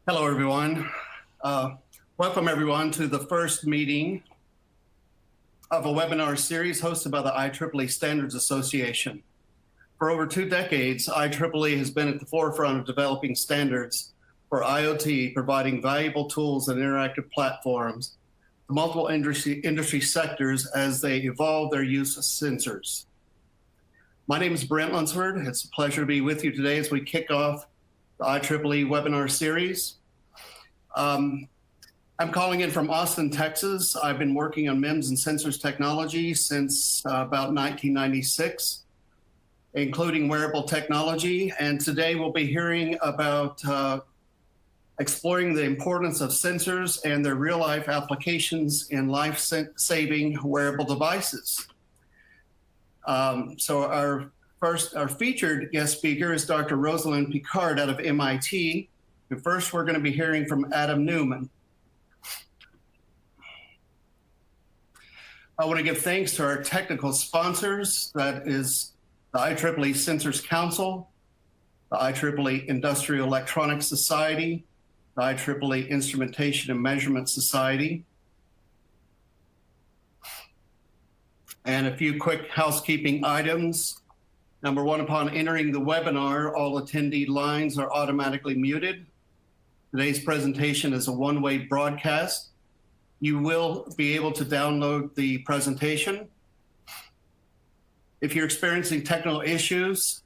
Hello, everyone. Welcome, everyone, to the first meeting of a webinar series hosted by the IEEE Standards Association. For over 2 decades, IEEE has been at the forefront of developing standards for IoT, providing valuable tools and interactive platforms to multiple industry sectors as they evolve their use of sensors. My name is Brent Lunsford. It's a pleasure to be with you today as we kick off the IEEE webinar series. I'm calling in from Austin, Texas. I've been working on MEMS and sensors technology since about 1996, including wearable technology. And today we'll be hearing about exploring the importance of sensors and their real-life applications in life-saving wearable devices. So our featured guest speaker is Dr. Rosalind Picard out of MIT. And first, we're going to be hearing from Adam Newman. I want to give thanks to our technical sponsors. That is the IEEE Sensors Council, the IEEE Industrial Electronics Society, the IEEE Instrumentation and Measurement Society. And a few quick housekeeping items. Number one, upon entering the webinar, all attendee lines are automatically muted. Today's presentation is a one-way broadcast. You will be able to download the presentation. If you're experiencing technical issues,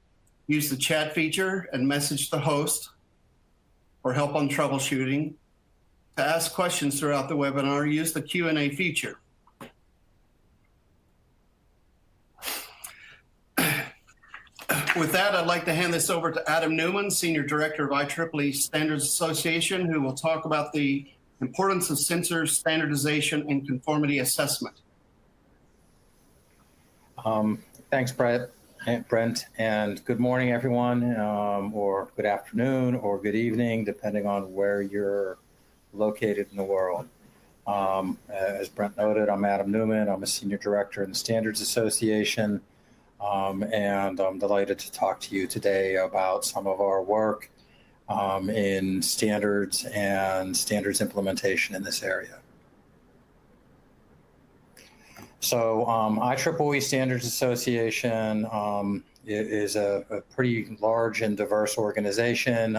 use the chat feature and message the host for help on troubleshooting. To ask questions throughout the webinar, use the Q&A feature. With that, I'd like to hand this over to Adam Newman, Senior Director of IEEE Standards Association, who will talk about the importance of sensor standardization and conformity assessment. Thanks, Brent, and good morning, everyone, or good afternoon, or good evening, depending on where you're located in the world. As Brent noted, I'm Adam Newman. I'm a Senior Director in the Standards Association. And I'm delighted to talk to you today about some of our work in standards and standards implementation in this area. So IEEE Standards Association is a pretty large and diverse organization.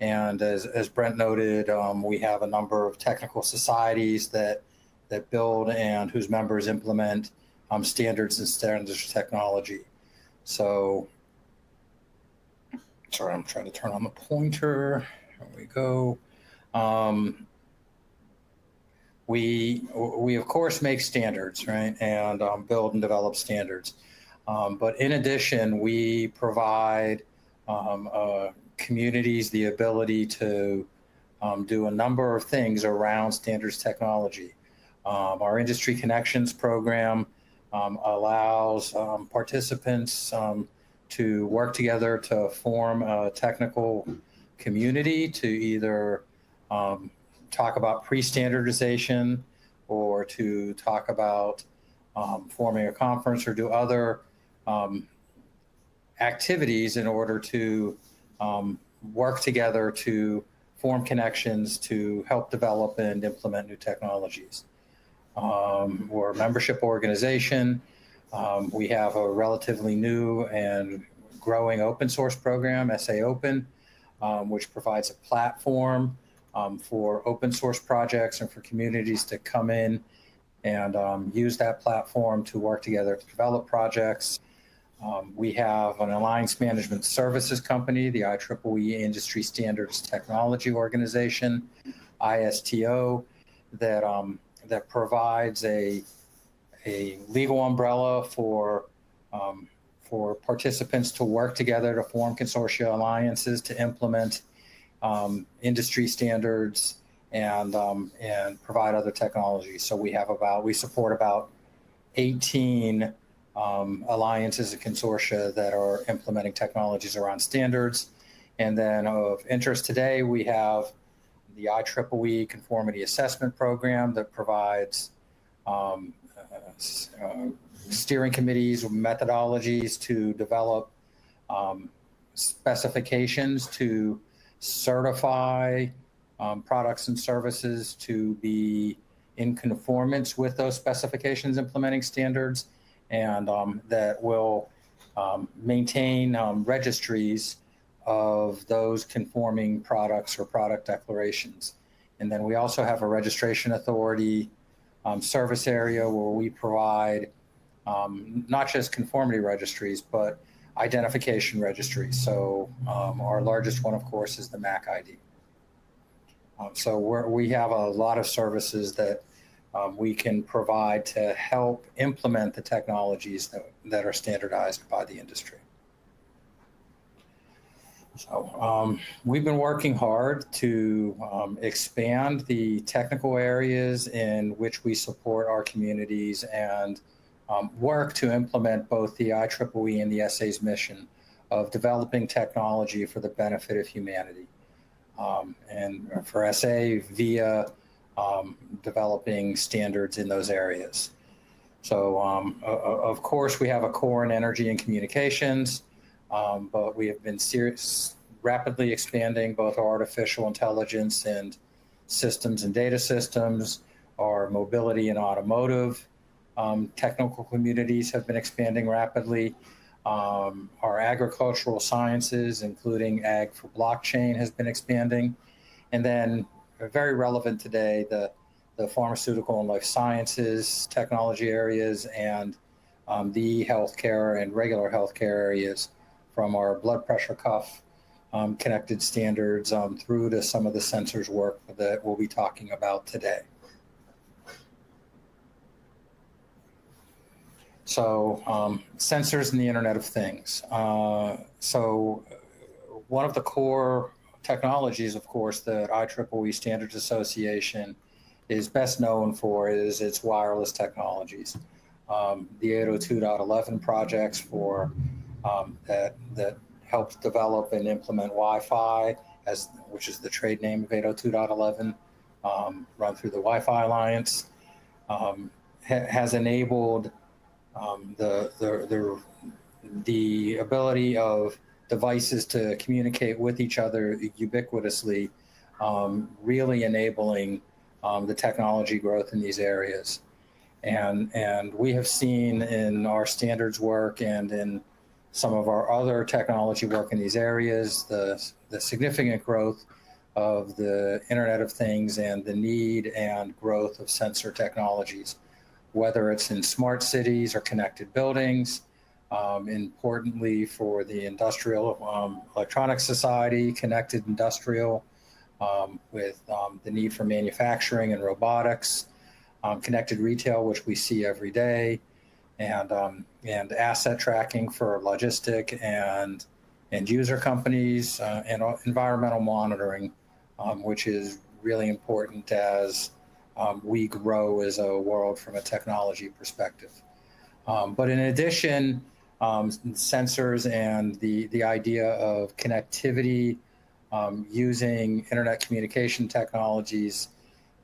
And as Brent noted, we have a number of technical societies that build and whose members implement standards and standards technology. So, sorry, I'm trying to turn on the pointer. There we go. We of course make standards, right, and build and develop standards. But in addition, we provide communities the ability to do a number of things around standards technology. Our Industry Connections program allows participants to work together to form a technical community to either talk about pre-standardization or to talk about forming a conference or do other activities in order to work together to form connections to help develop and implement new technologies. We're a membership organization. We have a relatively new and growing open source program, SA Open, which provides a platform for open source projects and for communities to come in and use that platform to work together to develop projects. We have an alliance management services company, the IEEE Industry Standards Technology Organization, ISTO, that provides a legal umbrella for participants to work together to form consortia alliances to implement industry standards and provide other technologies. So we support about 18 alliances and consortia that are implementing technologies around standards. And then of interest today, we have the IEEE Conformity Assessment Program that provides steering committees or methodologies to develop specifications to certify products and services to be in conformance with those specifications implementing standards, and that will maintain registries of those conforming products or product declarations. And then we also have a registration authority service area where we provide not just conformity registries, but identification registries. So our largest one, of course, is the MAC ID. So we have a lot of services that we can provide to help implement the technologies that are standardized by the industry. So we've been working hard to expand the technical areas in which we support our communities and work to implement both the IEEE and the SA's mission of developing technology for the benefit of humanity. And for SA via developing standards in those areas. So of course we have a core in energy and communications, but we have been rapidly expanding both our artificial intelligence and systems and data systems. Our mobility and automotive technical communities have been expanding rapidly. Our agricultural sciences, including Ag for Blockchain, has been expanding. And then very relevant today, the pharmaceutical and life sciences technology areas and the healthcare and regular healthcare areas, from our blood pressure cuff connected standards through to some of the sensors work that we'll be talking about today. So sensors and the Internet of Things. So one of the core technologies, of course, that IEEE Standards Association is best known for is its wireless technologies. The 802.11 projects for that helped develop and implement Wi-Fi, which is the trade name of 802.11, run through the Wi-Fi Alliance, has enabled the ability of devices to communicate with each other ubiquitously, really enabling the technology growth in these areas. And we have seen in our standards work and in some of our other technology work in these areas, the significant growth of the Internet of Things and the need and growth of sensor technologies, whether it's in smart cities or connected buildings. Importantly for the industrial electronics society, connected industrial, with the need for manufacturing and robotics, connected retail, which we see every day, and asset tracking for logistic and user companies, and environmental monitoring, which is really important as we grow as a world from a technology perspective. But in addition, sensors and the idea of connectivity using internet communication technologies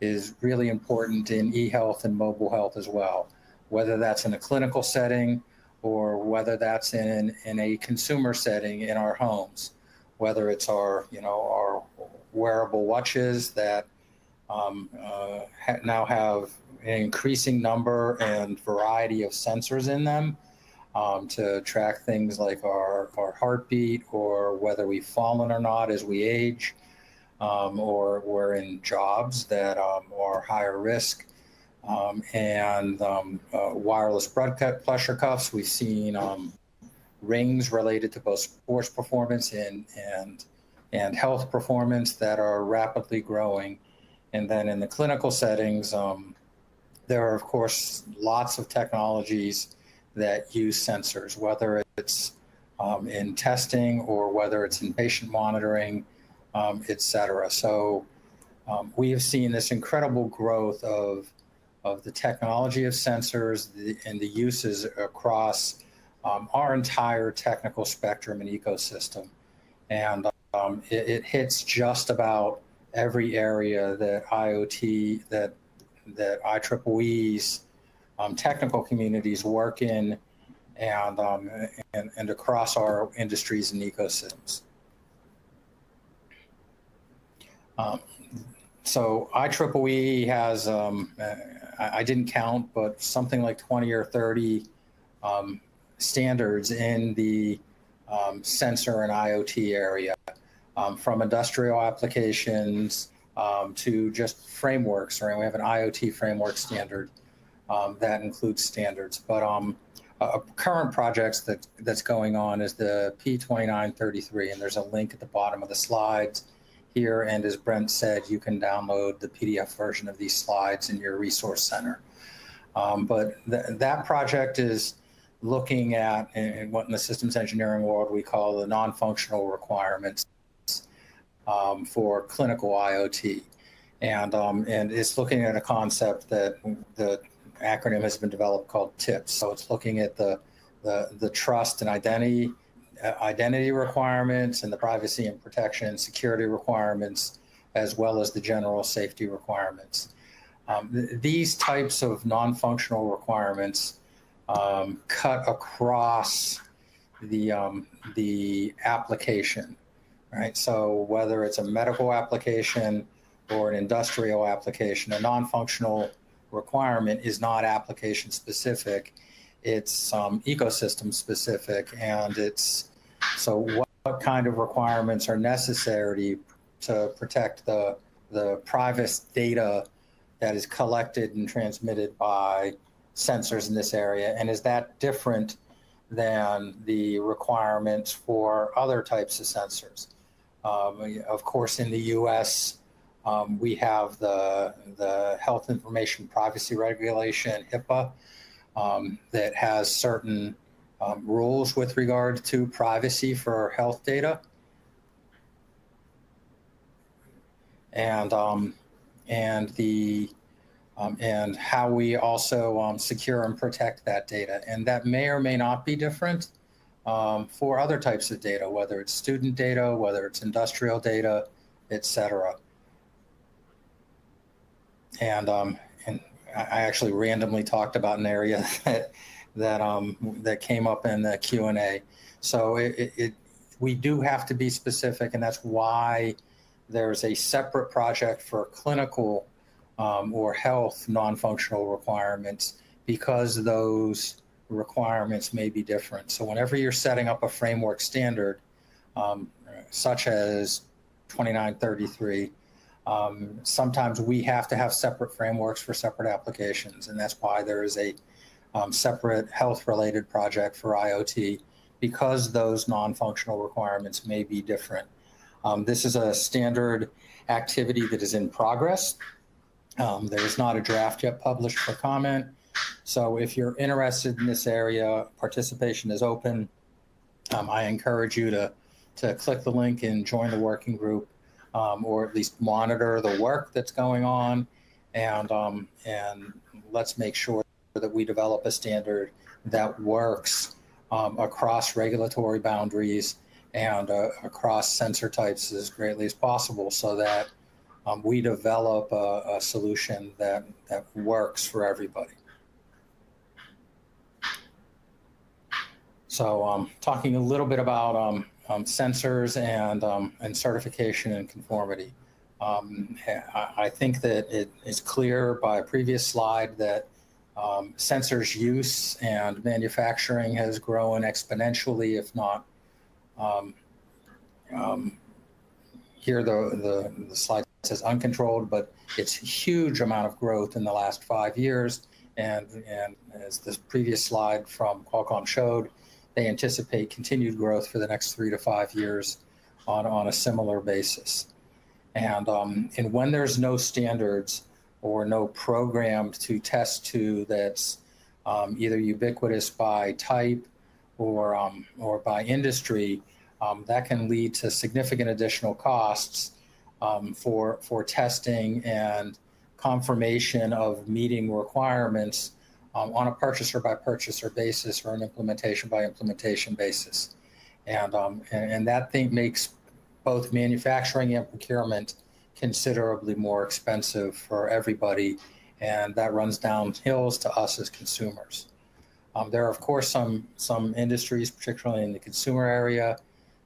is really important in e-health and mobile health as well, whether that's in a clinical setting or whether that's in a consumer setting in our homes, whether it's our wearable watches that now have an increasing number and variety of sensors in them to track things like our heartbeat, or whether we've fallen or not as we age, or we're in jobs that are higher risk, and wireless blood pressure cuffs. We've seen rings related to both sports performance and health performance that are rapidly growing. And then in the clinical settings, there are, of course, lots of technologies that use sensors, whether it's in testing or whether it's in patient monitoring, et cetera. So we have seen this incredible growth of the technology of sensors and the uses across our entire technical spectrum and ecosystem. And it hits just about every area that IoT, that IEEE's technical communities work in, and across our industries and ecosystems. So IEEE has, I didn't count, but something like 20 or 30 standards in the sensor and IoT area, from industrial applications to just frameworks. Right? We have an IoT framework standard that includes standards. But current projects that's going on is the P2933, and there's a link at the bottom of the slides here. And as Brent said, you can download the PDF version of these slides in your resource center. But that project is looking at what in the systems engineering world we call the non-functional requirements for clinical IoT. And it's looking at a concept that the acronym has been developed called TIPS. So it's looking at the trust and identity requirements and the privacy and protection security requirements, as well as the general safety requirements. These types of non-functional requirements cut across the application, right? So whether it's a medical application or an industrial application, a non-functional requirement is not application specific. It's ecosystem specific, and it's so what kind of requirements are necessary to protect the private data that is collected and transmitted by sensors in this area, and is that different than the requirements for other types of sensors? Of course, in the U.S., we have the Health Information Privacy Regulation, HIPAA, that has certain rules with regard to privacy for health data, and how we also secure and protect that data. And that may or may not be different for other types of data, whether it's student data, whether it's industrial data, etc. And I actually randomly talked about an area that came up in the Q&A. So we do have to be specific, and that's why there's a separate project for clinical or health non-functional requirements, because those requirements may be different. So whenever you're setting up a framework standard, such as 2933, sometimes we have to have separate frameworks for separate applications, and that's why there is a separate health-related project for IoT, because those non-functional requirements may be different. This is a standard activity that is in progress. There is not a draft yet published for comment. So if you're interested in this area, participation is open. I encourage you to click the link and join the working group, or at least monitor the work that's going on, and let's make sure that we develop a standard that works across regulatory boundaries and across sensor types as greatly as possible, so that we develop a solution that works for everybody. So talking a little bit about sensors and certification and conformity. I think that it is clear by a previous slide that sensors use and manufacturing has grown exponentially, if not, here the slide says uncontrolled, but it's a huge amount of growth in the last 5 years. And as this previous slide from Qualcomm showed, they anticipate continued growth for the next 3 to 5 years on a similar basis. And when there's no standards or no programmed to test to that's either ubiquitous by type or by industry, that can lead to significant additional costs for testing and confirmation of meeting requirements on a purchaser by purchaser basis or an implementation by implementation basis. And that thing makes both manufacturing and procurement considerably more expensive for everybody, and that runs down hills to us as consumers. There are, of course, some industries, particularly in the consumer area,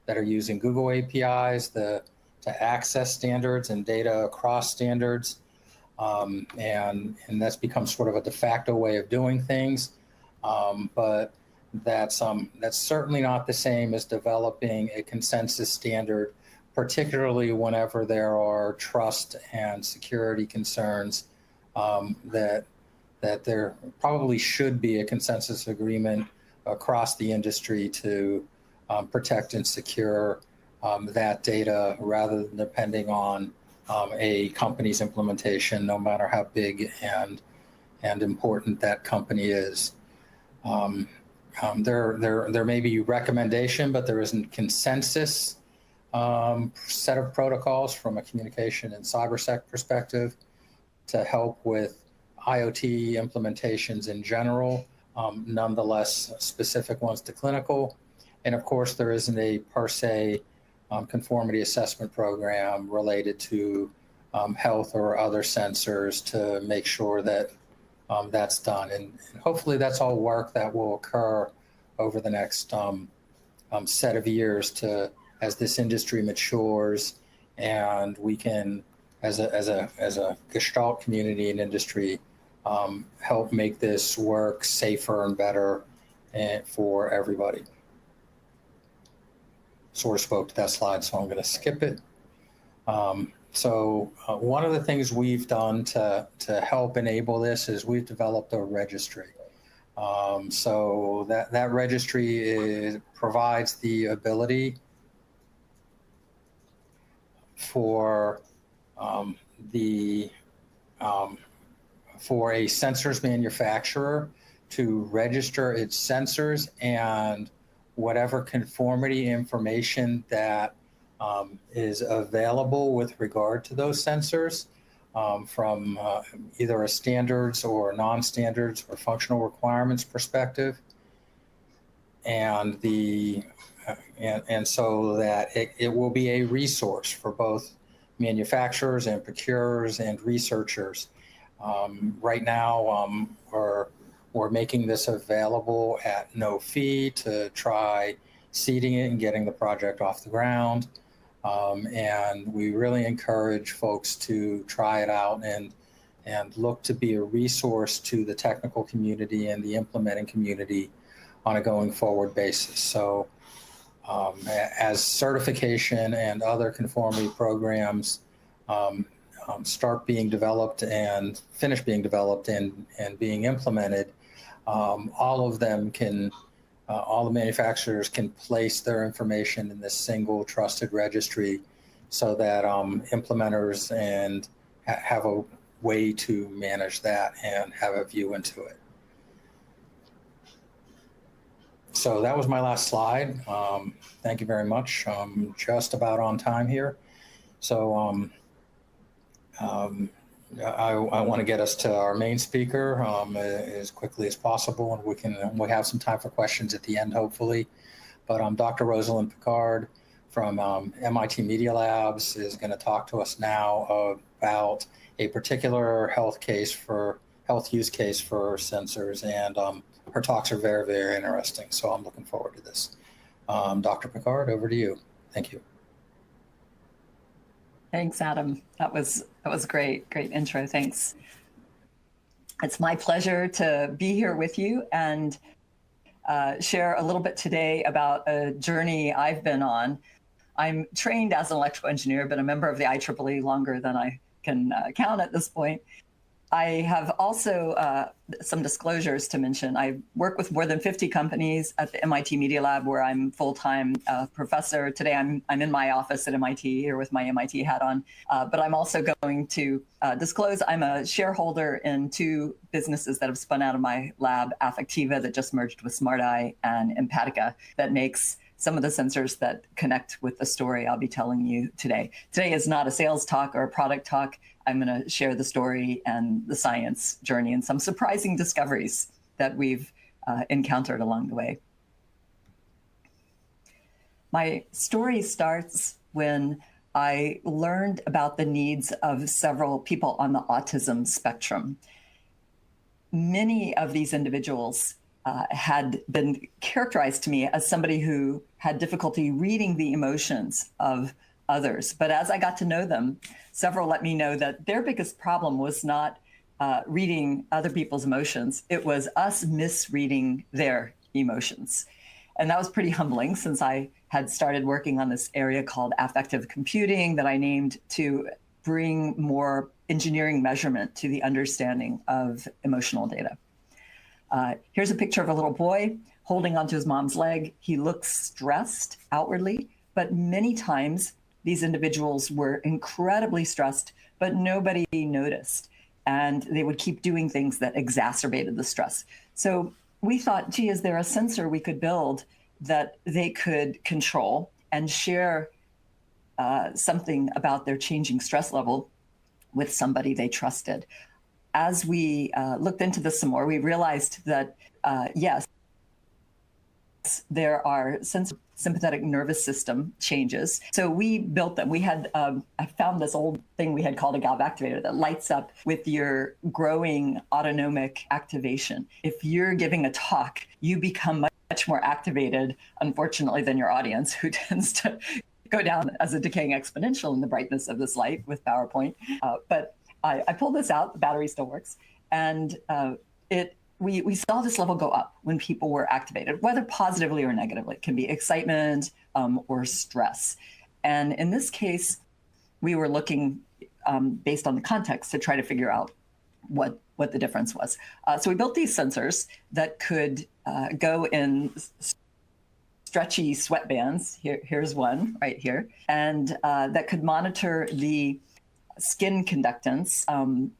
that are using Google APIs. The access standards and data across standards. And that's become sort of a de facto way of doing things. But that's certainly not the same as developing a consensus standard, particularly whenever there are trust and security concerns, that there probably should be a consensus agreement across the industry to protect and secure that data, rather than depending on a company's implementation, no matter how big and important that company is. There may be recommendation, but there isn't consensus set of protocols from a communication and cybersec perspective to help with IoT implementations in general, nonetheless specific ones to clinical. And of course, there isn't a per se conformity assessment program related to health or other sensors to make sure that that's done. And hopefully that's all work that will occur over the next set of years as this industry matures, and we can, as a Gestalt community and industry, help make this work safer and better for everybody. Sort of spoke to that slide, so I'm going to skip it. So one of the things we've done to help enable this is we've developed a registry. So that registry provides the ability for for a sensors manufacturer to register its sensors and whatever conformity information that is available with regard to those sensors, from either a standards or non-standards or functional requirements perspective, and so that it will be a resource for both manufacturers and procurers and researchers. Right now, we're making this available at no fee to try seeding it and getting the project off the ground. And we really encourage folks to try it out and look to be a resource to the technical community and the implementing community on a going forward basis. So as certification and other conformity programs start being developed and finish being developed and being implemented, all of them can, all the manufacturers can place their information in this single trusted registry so that implementers and have a way to manage that and have a view into it. So that was my last slide. Thank you very much. I'm just about on time here. So I want to get us to our main speaker as quickly as possible, and we have some time for questions at the end, hopefully. But Dr. Rosalind Picard from MIT Media Labs is going to talk to us now about a particular health use case for sensors, and her talks are very, very interesting. So I'm looking forward to this. Dr. Picard, over to you. Thank you. Thanks, Adam. That was great intro. Thanks. It's my pleasure to be here with you and share a little bit today about a journey I've been on. I'm trained as an electrical engineer, but a member of the IEEE longer than I can count at this point. I have also some disclosures to mention. I work with more than 50 companies at the MIT Media Lab, where I'm full-time professor. Today, I'm in my office at MIT here with my MIT hat on. But I'm also going to disclose I'm a shareholder in two businesses that have spun out of my lab, Affectiva, that just merged with SmartEye, and Empatica, that makes some of the sensors that connect with the story I'll be telling you today. Today is not a sales talk or a product talk. I'm going to share the story and the science journey and some surprising discoveries that we've encountered along the way. My story starts when I learned about the needs of several people on the autism spectrum. Many of these individuals had been characterized to me as somebody who had difficulty reading the emotions of others. But as I got to know them, several let me know that their biggest problem was not reading other people's emotions. It was us misreading their emotions. And that was pretty humbling, since I had started working on this area called affective computing that I named to bring more engineering measurement to the understanding of emotional data. Here's a picture of a little boy holding onto his mom's leg. He looks stressed outwardly, but many times these individuals were incredibly stressed, but nobody noticed. And they would keep doing things that exacerbated the stress. So we thought, gee, is there a sensor we could build that they could control and share something about their changing stress level with somebody they trusted? As we looked into this some more, we realized that, yes, there are sympathetic nervous system changes. So we built them. We had, I found this old thing we had called a galv activator that lights up with your growing autonomic activation. If you're giving a talk, you become much more activated, unfortunately, than your audience, who tends to go down as a decaying exponential in the brightness of this light with PowerPoint. But I pulled this out, the battery still works, and we saw this level go up when people were activated, whether positively or negatively. It can be excitement or stress. And in this case, we were looking based on the context to try to figure out what the difference was. So we built these sensors that could go in stretchy sweatbands. Here's one right here, and that could monitor the skin conductance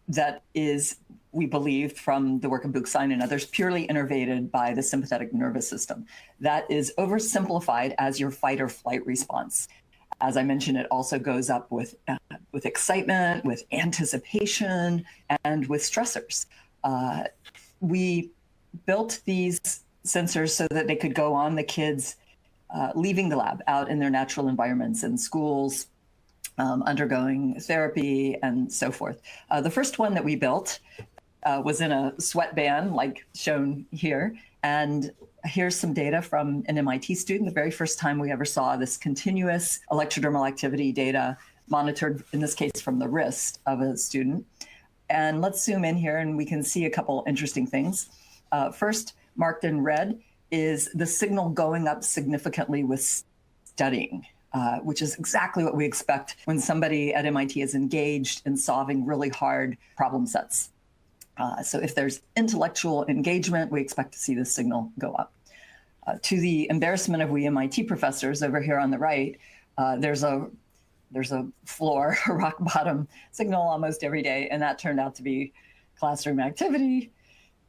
that is, we believe from the work of Buchstein and others, purely innervated by the sympathetic nervous system. That is oversimplified as your fight or flight response. As I mentioned, it also goes up with excitement, with anticipation, and with stressors. We built these sensors so that they could go on the kids leaving the lab out in their natural environments in schools, undergoing therapy, and so forth. The first one that we built was in a sweatband, like shown here. And here's some data from an MIT student, the very first time we ever saw this continuous electrodermal activity data monitored, in this case, from the wrist of a student. And let's zoom in here and we can see a couple interesting things. First, marked in red is the signal going up significantly with studying. Which is exactly what we expect when somebody at MIT is engaged in solving really hard problem sets. So if there's intellectual engagement, we expect to see this signal go up. To the embarrassment of we MIT professors over here on the right, there's a floor, a rock bottom signal almost every day, and that turned out to be classroom activity.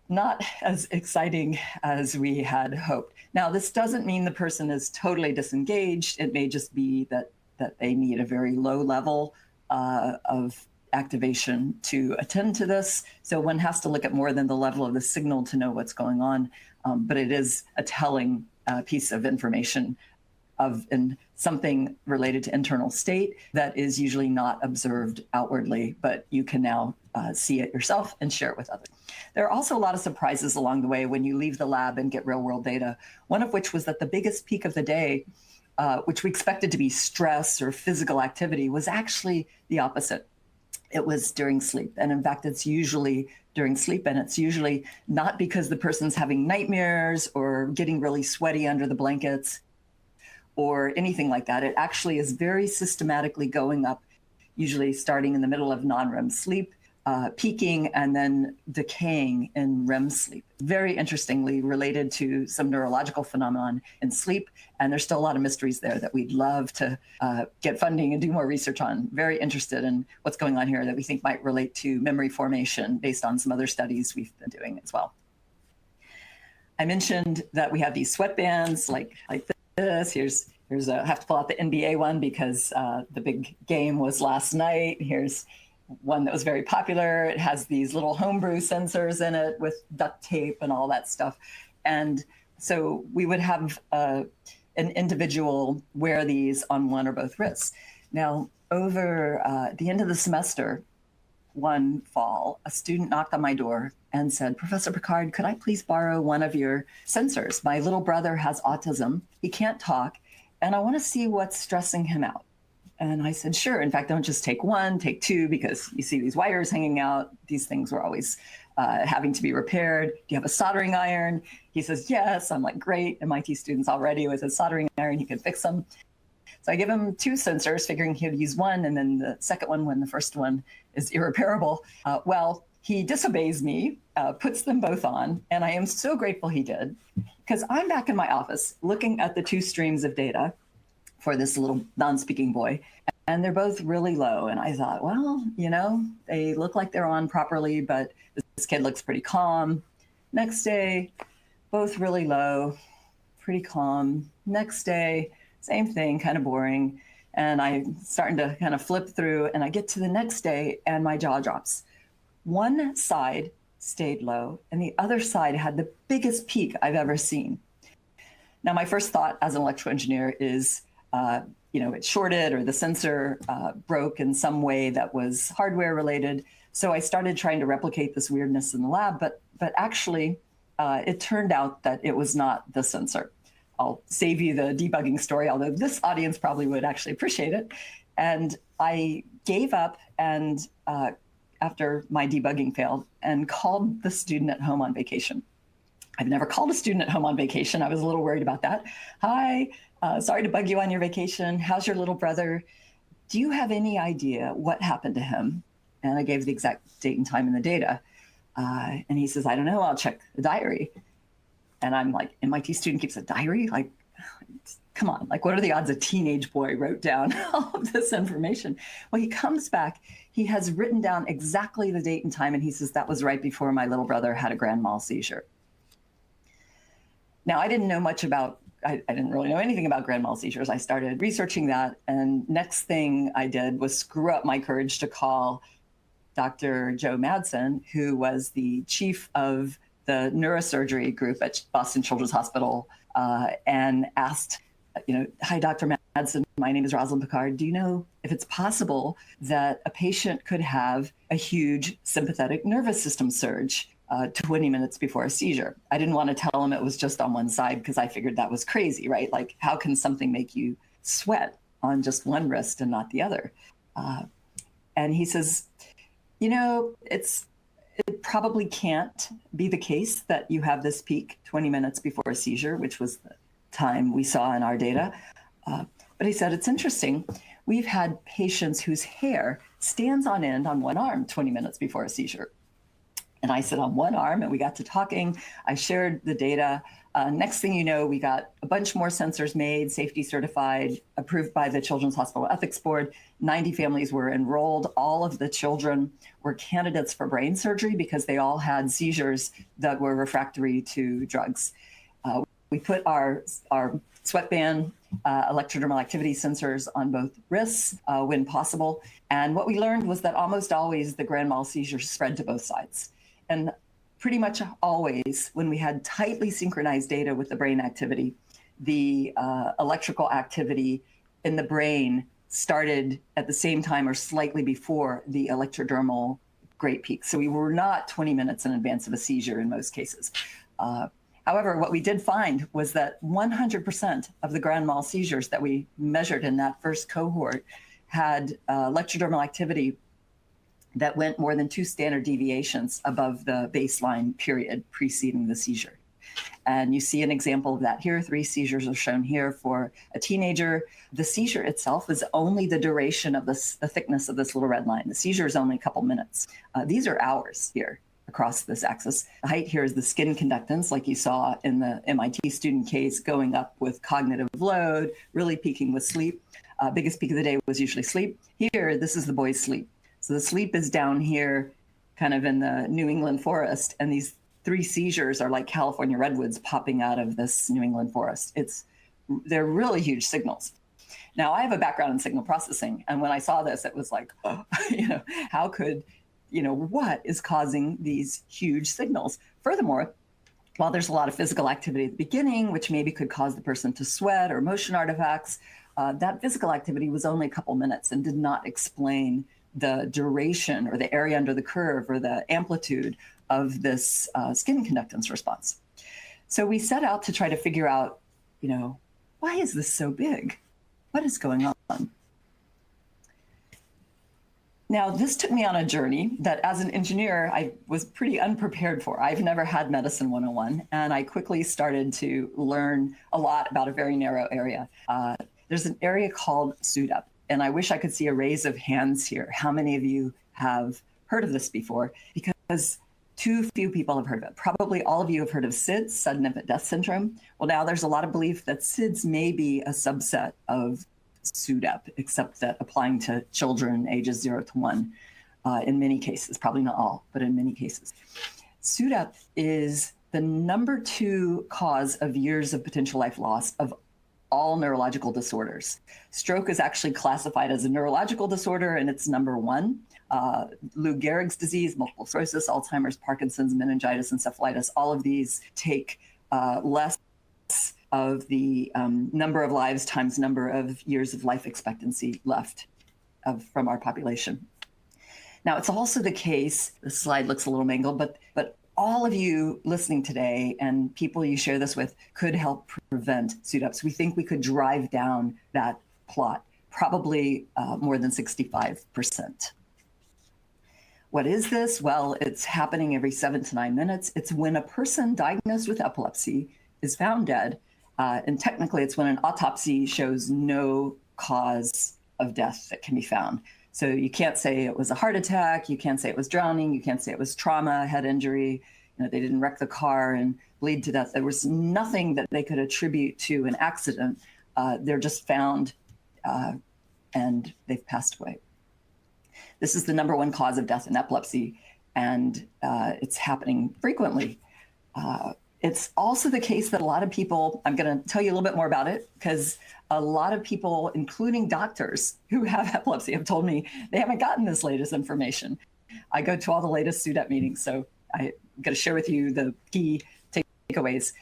Not as exciting as we had hoped. Now, this doesn't mean the person is totally disengaged. It may just be that they need a very low level of activation to attend to this. So one has to look at more than the level of the signal to know what's going on. But it is a telling piece of information in something related to internal state that is usually not observed outwardly, but you can now see it yourself and share it with others. There are also a lot of surprises along the way when you leave the lab and get real world data, one of which was that the biggest peak of the day, which we expected to be stress or physical activity, was actually the opposite. It was during sleep. And in fact, it's usually during sleep, and it's usually not because the person's having nightmares or getting really sweaty under the blankets or anything like that. It actually is very systematically going up, usually starting in the middle of non-REM sleep, peaking and then decaying in REM sleep. Very interestingly related to some neurological phenomenon in sleep. And there's still a lot of mysteries there that we'd love to get funding and do more research on. Very interested in what's going on here that we think might relate to memory formation based on some other studies we've been doing as well. I mentioned that we have these sweatbands like this. Here's I have to pull out the NBA one because the big game was last night. Here's one that was very popular. It has these little homebrew sensors in it with duct tape and all that stuff. And so we would have an individual wear these on one or both wrists. Now, over the end of the semester, one fall, a student knocked on my door and said, "Professor Picard, could I please borrow one of your sensors? My little brother has autism. He can't talk, and I want to see what's stressing him out." And I said, sure. In fact, don't just take one, take two, because you see these wires hanging out. These things were always having to be repaired. Do you have a soldering iron? He says, yes. I'm like, great. MIT students already with a soldering iron, he could fix them. So I give him two sensors, figuring he'd use one, and then the second one when the first one is irreparable. Well, he disobeys me, puts them both on, and I am so grateful he did, because I'm back in my office looking at the two streams of data for this little non-speaking boy, and they're both really low. And I thought, well, they look like they're on properly, but this kid looks pretty calm. Next day, both really low, pretty calm. Next day, same thing, kind of boring. And I'm starting to kind of flip through, and I get to the next day and my jaw drops. One side stayed low and the other side had the biggest peak I've ever seen. Now, my first thought as an electrical engineer is, it shorted or the sensor broke in some way that was hardware related. So I started trying to replicate this weirdness in the lab, but actually it turned out that it was not the sensor. I'll save you the debugging story, although this audience probably would actually appreciate it. And I gave up and after my debugging failed and called the student at home on vacation. I've never called a student at home on vacation. I was a little worried about that. Hi, sorry to bug you on your vacation. How's your little brother? Do you have any idea what happened to him? And I gave the exact date and time in the data. And he says, I don't know, I'll check the diary. And I'm like, MIT student keeps a diary? Like, come on, like what are the odds a teenage boy wrote down all of this information? Well, he comes back, he has written down exactly the date and time, and he says, that was right before my little brother had a grand mal seizure. Now, I didn't know much about, I didn't really know anything about grand mal seizures. I started researching that, and next thing I did was screw up my courage to call Dr. Joe Madsen, who was the chief of the neurosurgery group at Boston Children's Hospital, and asked, hi, Dr. Madsen, my name is Rosalind Picard. Do you know if it's possible that a patient could have a huge sympathetic nervous system surge 20 minutes before a seizure? I didn't want to tell him it was just on one side because I figured that was crazy, right? Like, how can something make you sweat on just one wrist and not the other? And he says, it probably can't be the case that you have this peak 20 minutes before a seizure, which was the time we saw in our data. But he said, it's interesting. We've had patients whose hair stands on end on one arm 20 minutes before a seizure. And I said, on one arm, and we got to talking. I shared the data. Next thing you know, we got a bunch more sensors made, safety certified, approved by the Children's Hospital Ethics Board. 90 families were enrolled. All of the children were candidates for brain surgery because they all had seizures that were refractory to drugs. We put our sweatband electrodermal activity sensors on both wrists when possible. And what we learned was that almost always the grand mal seizures spread to both sides. And pretty much always, when we had tightly synchronized data with the brain activity, the electrical activity in the brain started at the same time or slightly before the electrodermal great peak. So we were not 20 minutes in advance of a seizure in most cases. However, what we did find was that 100% of the grand mal seizures that we measured in that first cohort had electrodermal activity that went more than 2 standard deviations above the baseline period preceding the seizure. And you see an example of that here. 3 seizures are shown here for a teenager. The seizure itself is only the duration of the thickness of this little red line. The seizure is only a couple minutes. These are hours here across this axis. The height here is the skin conductance, like you saw in the MIT student case, going up with cognitive load, really peaking with sleep. Biggest peak of the day was usually sleep. Here, this is the boy's sleep. So the sleep is down here, kind of in the New England forest, and these 3 seizures are like California redwoods popping out of this New England forest. They're really huge signals. Now, I have a background in signal processing, and when I saw this, it was like, oh, how could, what is causing these huge signals? Furthermore, while there's a lot of physical activity at the beginning, which maybe could cause the person to sweat or motion artifacts, that physical activity was only a couple minutes and did not explain the duration or the area under the curve or the amplitude of this skin conductance response. So we set out to try to figure out, why is this so big? What is going on? Now, this took me on a journey that as an engineer, I was pretty unprepared for. I've never had Medicine 101, and I quickly started to learn a lot about a very narrow area. There's an area called SUDAP, and I wish I could see a raise of hands here. How many of you have heard of this before? Because too few people have heard of it. Probably all of you have heard of SIDS, sudden infant death syndrome. Well, now there's a lot of belief that SIDS may be a subset of SUDAP, except that applying to children ages 0 to 1 in many cases, probably not all, but in many cases. SUDAP is the #2 cause of years of potential life loss of all neurological disorders. Stroke is actually classified as a neurological disorder, and it's #1. Lou Gehrig's disease, multiple sclerosis, Alzheimer's, Parkinson's, meningitis, encephalitis, all of these take less of the number of lives times number of years of life expectancy left from our population. Now, it's also the case, the slide looks a little mangled, but all of you listening today and people you share this with could help prevent SUDAPs. We think we could drive down that plot, probably more than 65%. What is this? Well, it's happening every 7 to 9 minutes. It's when a person diagnosed with epilepsy is found dead. And technically, it's when an autopsy shows no cause of death that can be found. So you can't say it was a heart attack. You can't say it was drowning. You can't say it was trauma, head injury. You know, they didn't wreck the car and bleed to death. There was nothing that they could attribute to an accident. They're just found and they've passed away. This is the #1 cause of death in epilepsy, and it's happening frequently. It's also the case that a lot of people, I'm going to tell you a little bit more about it, because a lot of people, including doctors who have epilepsy, have told me they haven't gotten this latest information. I go to all the latest SUDAP meetings, so I'm going to share with you the key takeaways.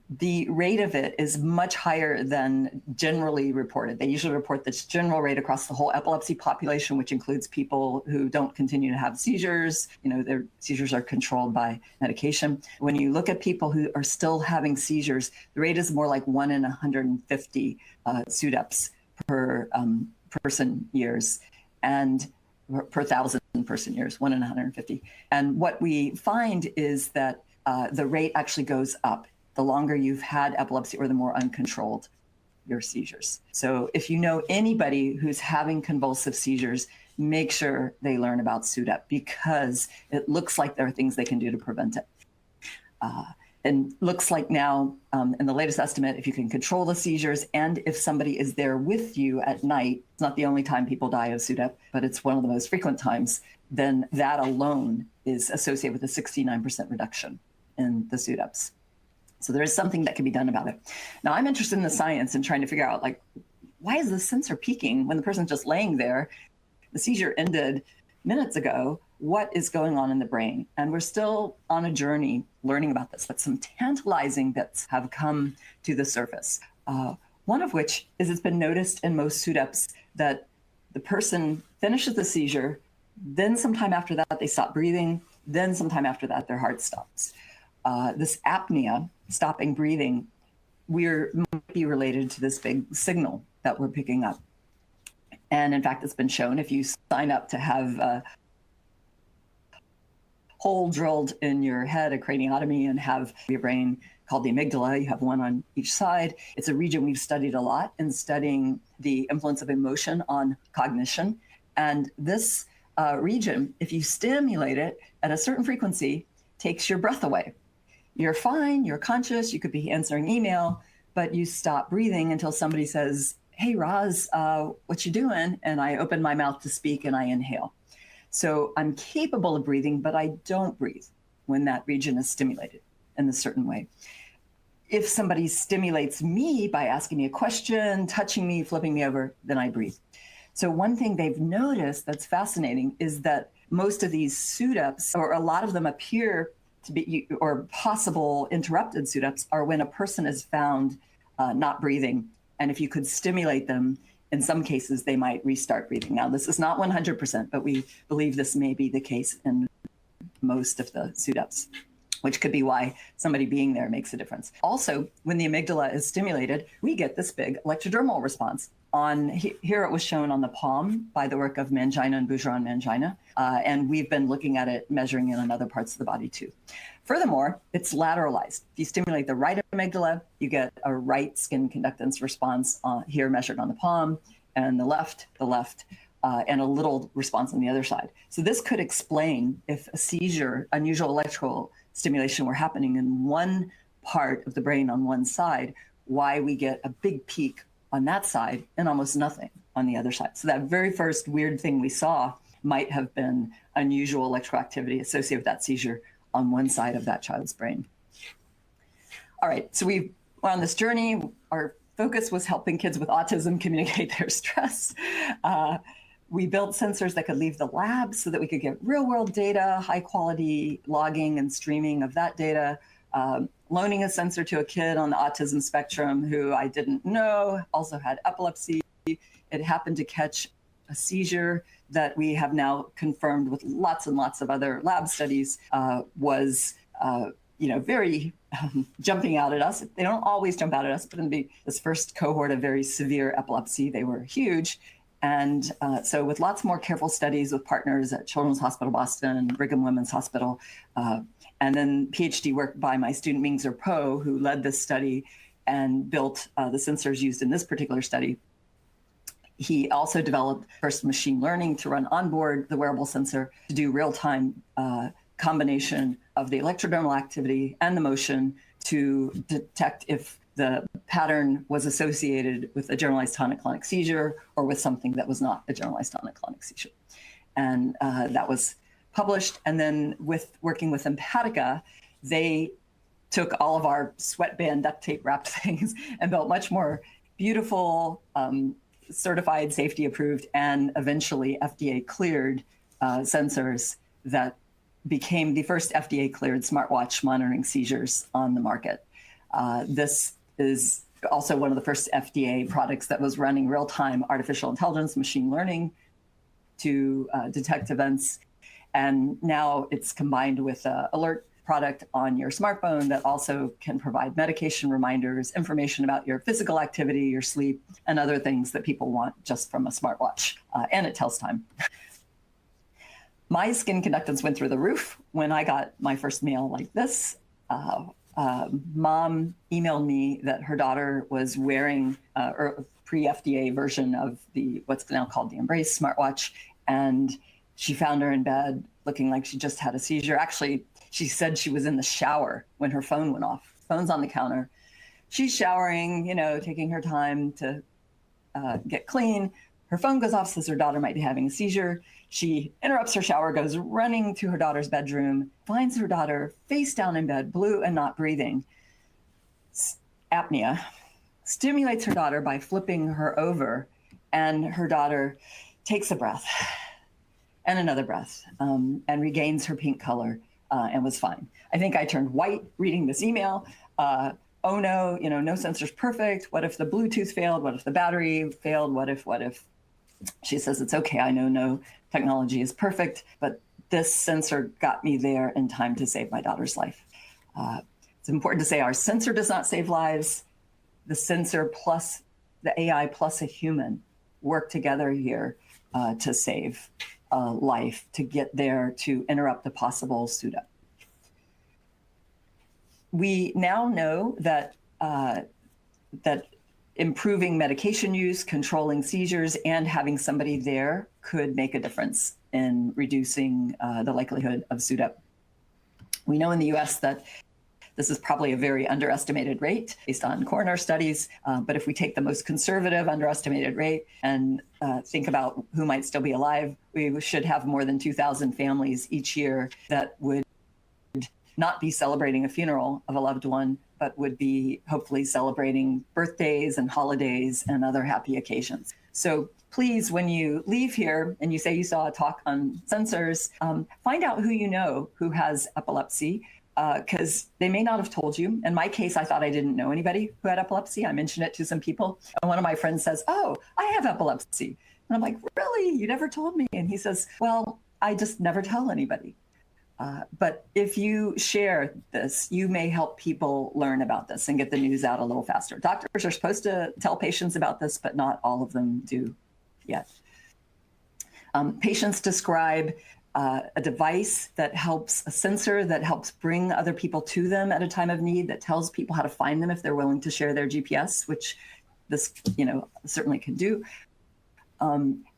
The rate of it is much higher than generally reported. They usually report this general rate across the whole epilepsy population, which includes people who don't continue to have seizures. You know, their seizures are controlled by medication. When you look at people who are still having seizures, the rate is more like 1 in 150 SUDAPs per person years, and per 1,000 person years, 1 in 150. And what we find is that the rate actually goes up the longer you've had epilepsy or the more uncontrolled your seizures. So if you know anybody who's having convulsive seizures, make sure they learn about SUDAP, because it looks like there are things they can do to prevent it. And looks like now, in the latest estimate, if you can control the seizures and if somebody is there with you at night, it's not the only time people die of SUDAP, but it's one of the most frequent times, then that alone is associated with a 69% reduction in the SUDAPs. So there is something that can be done about it. Now, I'm interested in the science and trying to figure out, like, why is the sensor peaking when the person's just laying there? The seizure ended minutes ago. What is going on in the brain? And we're still on a journey learning about this, but some tantalizing bits have come to the surface. One of which is it's been noticed in most SUDAPs that the person finishes the seizure, then sometime after that, they stop breathing, then sometime after that, their heart stops. This apnea, stopping breathing, might be related to this big signal that we're picking up. And in fact, it's been shown if you sign up to have a hole drilled in your head, a craniotomy, and have your brain called the amygdala, you have one on each side. It's a region we've studied a lot in studying the influence of emotion on cognition. And this region, if you stimulate it at a certain frequency, takes your breath away. You're fine, you're conscious, you could be answering email, but you stop breathing until somebody says, "Hey, Roz, what you doing?" And I open my mouth to speak and I inhale. So I'm capable of breathing, but I don't breathe when that region is stimulated in a certain way. If somebody stimulates me by asking me a question, touching me, flipping me over, then I breathe. So one thing they've noticed that's fascinating is that most of these SUDAPs, or a lot of them, appear to be, or possible interrupted SUDAPs, are when a person is found not breathing. And if you could stimulate them, in some cases, they might restart breathing. Now, this is not 100%, but we believe this may be the case in most of the SUDAPs, which could be why somebody being there makes a difference. Also, when the amygdala is stimulated, we get this big electrodermal response. Here it was shown on the palm by the work of Mangina and Bougeron Mangina, and we've been looking at it, measuring it on other parts of the body too. Furthermore, it's lateralized. If you stimulate the right amygdala, you get a right skin conductance response here measured on the palm, and the left, and a little response on the other side. So this could explain if a seizure, unusual electrical stimulation were happening in one part of the brain on one side, why we get a big peak on that side and almost nothing on the other side. So that very first weird thing we saw might have been unusual electrical activity associated with that seizure on one side of that child's brain. All right, so we went on this journey. Our focus was helping kids with autism communicate their stress. We built sensors that could leave the lab so that we could get real world data, high quality logging and streaming of that data. Loaning a sensor to a kid on the autism spectrum who I didn't know, also had epilepsy. It happened to catch a seizure that we have now confirmed with lots and lots of other lab studies was very jumping out at us. They don't always jump out at us, but in this first cohort of very severe epilepsy, they were huge. And so with lots more careful studies with partners at Children's Hospital Boston and Brigham Women's Hospital, and then PhD work by my student Mingzer Po, who led this study and built the sensors used in this particular study. He also developed first machine learning to run onboard the wearable sensor to do real-time combination of the electrodermal activity and the motion to detect if the pattern was associated with a generalized tonic-clonic seizure or with something that was not a generalized tonic-clonic seizure. And that was published. And then working with Empatica, they took all of our sweatband duct tape wrapped things and built much more beautiful, certified, safety approved, and eventually FDA cleared sensors that became the first FDA cleared smartwatch monitoring seizures on the market. This is also one of the first FDA products that was running real-time artificial intelligence, machine learning to detect events. And now it's combined with an alert product on your smartphone that also can provide medication reminders, information about your physical activity, your sleep, and other things that people want just from a smartwatch. And it tells time. My skin conductance went through the roof when I got my first mail like this. Mom emailed me that her daughter was wearing a pre-FDA version of what's now called the Embrace smartwatch, and she found her in bed looking like she just had a seizure. Actually, she said she was in the shower when her phone went off. Phone's on the counter. She's showering, taking her time to get clean. Her phone goes off, says her daughter might be having a seizure. She interrupts her shower, goes running to her daughter's bedroom, finds her daughter face down in bed, blue and not breathing. Apnea. Stimulates her daughter by flipping her over, and her daughter takes a breath and another breath and regains her pink color and was fine. I think I turned white reading this email. Oh no, no sensor's perfect. What if the Bluetooth failed? What if the battery failed? What if? She says, it's okay. I know no technology is perfect, but this sensor got me there in time to save my daughter's life. It's important to say our sensor does not save lives. The sensor plus the AI plus a human work together here to save life, to get there to interrupt the possible SUDA. We now know that that improving medication use, controlling seizures, and having somebody there could make a difference in reducing the likelihood of SUDEP. We know in the US that this is probably a very underestimated rate based on coroner studies, but if we take the most conservative underestimated rate and think about who might still be alive, we should have more than 2,000 families each year that would not be celebrating a funeral of a loved one, but would be hopefully celebrating birthdays and holidays and other happy occasions. So please, when you leave here and you say you saw a talk on sensors, find out who you know who has epilepsy, because they may not have told you. In my case, I thought I didn't know anybody who had epilepsy. I mentioned it to some people, and one of my friends says, oh, I have epilepsy. And I'm like, really? You never told me? And he says, well, I just never tell anybody. But if you share this, you may help people learn about this and get the news out a little faster. Doctors are supposed to tell patients about this, but not all of them do yet. Patients describe a device that helps, a sensor that helps bring other people to them at a time of need, that tells people how to find them if they're willing to share their GPS, which this certainly can do,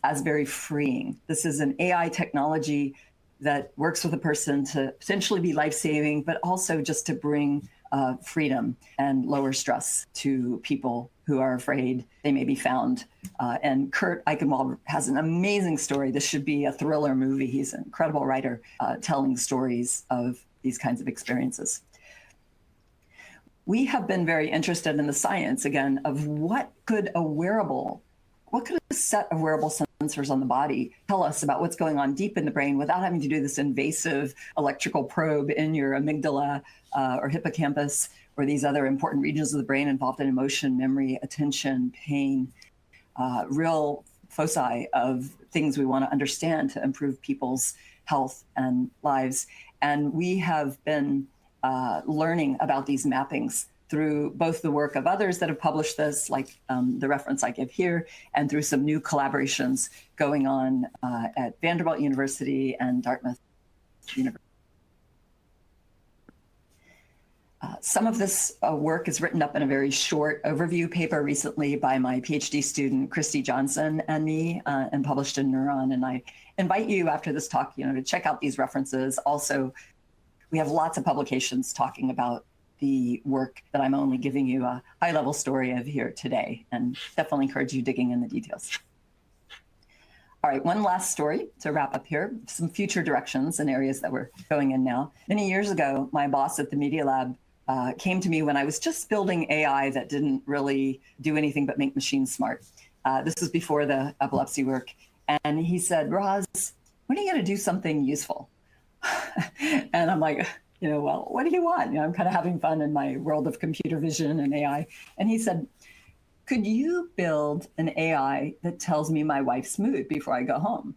as very freeing. This is an AI technology that works with a person to potentially be life-saving, but also just to bring freedom and lower stress to people who are afraid they may be found. And Kurt Eichenwald has an amazing story. This should be a thriller movie. He's an incredible writer telling stories of these kinds of experiences. We have been very interested in the science, again, of what could a set of wearable sensors on the body tell us about what's going on deep in the brain without having to do this invasive electrical probe in your amygdala or hippocampus or these other important regions of the brain involved in emotion, memory, attention, pain, real foci of things we want to understand to improve people's health and lives. And we have been learning about these mappings through both the work of others that have published this, like the reference I give here, and through some new collaborations going on at Vanderbilt University and Dartmouth University. Some of this work is written up in a very short overview paper recently by my PhD student, Christy Johnson, and me, and published in Neuron. And I invite you after this talk, to check out these references. Also, we have lots of publications talking about the work that I'm only giving you a high-level story of here today, and definitely encourage you digging in the details. All right, one last story to wrap up here, some future directions and areas that we're going in now. Many years ago, my boss at the Media Lab came to me when I was just building AI that didn't really do anything but make machines smart. This was before the epilepsy work. And he said, Roz, when are you going to do something useful? And I'm like, well, what do you want? I'm kind of having fun in my world of computer vision and AI. And he said, could you build an AI that tells me my wife's mood before I go home?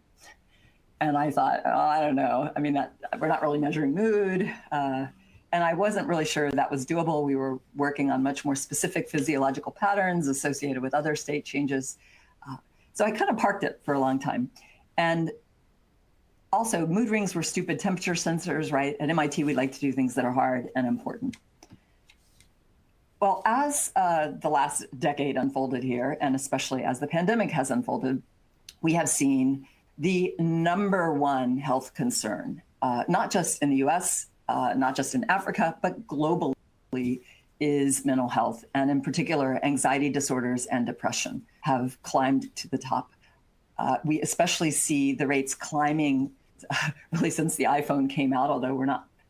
And I thought, I don't know. I mean, we're not really measuring mood. And I wasn't really sure that was doable. We were working on much more specific physiological patterns associated with other state changes. So I kind of parked it for a long time. And also, mood rings were stupid temperature sensors, right? At MIT, we like to do things that are hard and important. Well, as the last decade unfolded here, and especially as the pandemic has unfolded, we have seen the #1 health concern, not just in the US, not just in Africa, but globally, is mental health. And in particular, anxiety disorders and depression have climbed to the top. We especially see the rates climbing really since the iPhone came out, although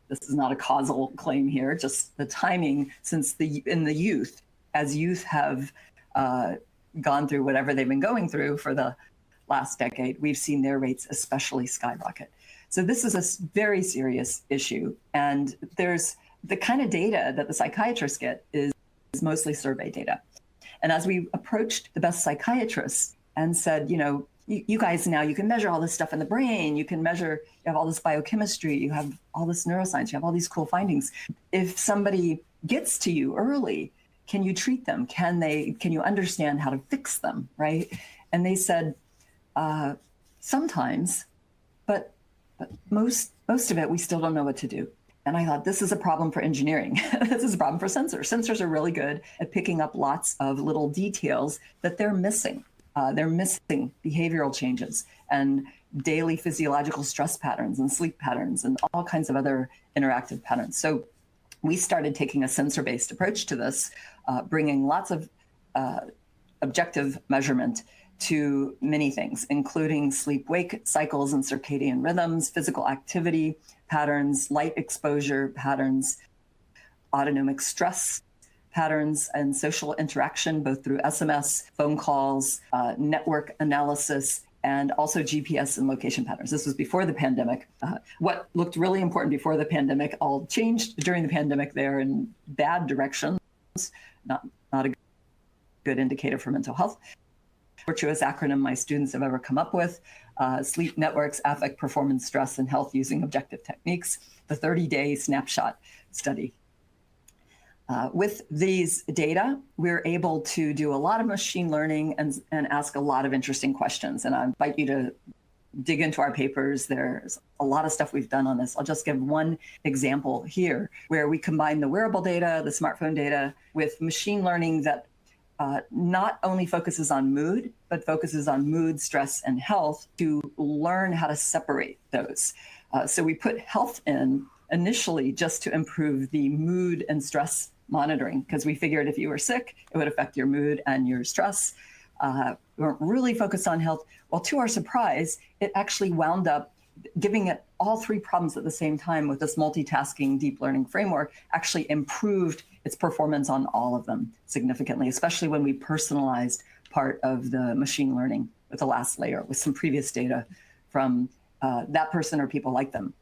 this is not a causal claim here, just the timing since in the youth, as youth have gone through whatever they've been going through for the last decade, we've seen their rates especially skyrocket. So this is a very serious issue. And there's the kind of data that the psychiatrists get is mostly survey data. And as we approached the best psychiatrists and said, you guys now, you can measure all this stuff in the brain, you have all this biochemistry, you have all this neuroscience, you have all these cool findings. If somebody gets to you early, can you treat them? Can you understand how to fix them, right? And they said, sometimes, but most of it, we still don't know what to do. And I thought, this is a problem for engineering. This is a problem for sensors. Sensors are really good at picking up lots of little details that they're missing. They're missing behavioral changes and daily physiological stress patterns and sleep patterns and all kinds of other interactive patterns. So we started taking a sensor-based approach to this, bringing lots of objective measurement to many things, including sleep-wake cycles and circadian rhythms, physical activity patterns, light exposure patterns, autonomic stress patterns, and social interaction, both through SMS, phone calls, network analysis, and also GPS and location patterns. This was before the pandemic. What looked really important before the pandemic all changed during the pandemic there in bad directions, not a good indicator for mental health. virtuous acronym my students have ever come up with. Sleep networks, affect, performance, stress, and health using objective techniques, the 30-day snapshot study. With these data, we're able to do a lot of machine learning and ask a lot of interesting questions. And I invite you to dig into our papers. There's a lot of stuff we've done on this. I'll just give one example here where we combine the wearable data, the smartphone data, with machine learning that not only focuses on mood, but focuses on mood, stress, and health to learn how to separate those. So we put health in initially just to improve the mood and stress monitoring, because we figured if you were sick, it would affect your mood and your stress. We weren't really focused on health. Well, to our surprise, it actually wound up giving it all three problems at the same time with this multitasking deep learning framework, actually improved its performance on all of them significantly, especially when we personalized part of the machine learning with the last layer with some previous data from that person or people like them.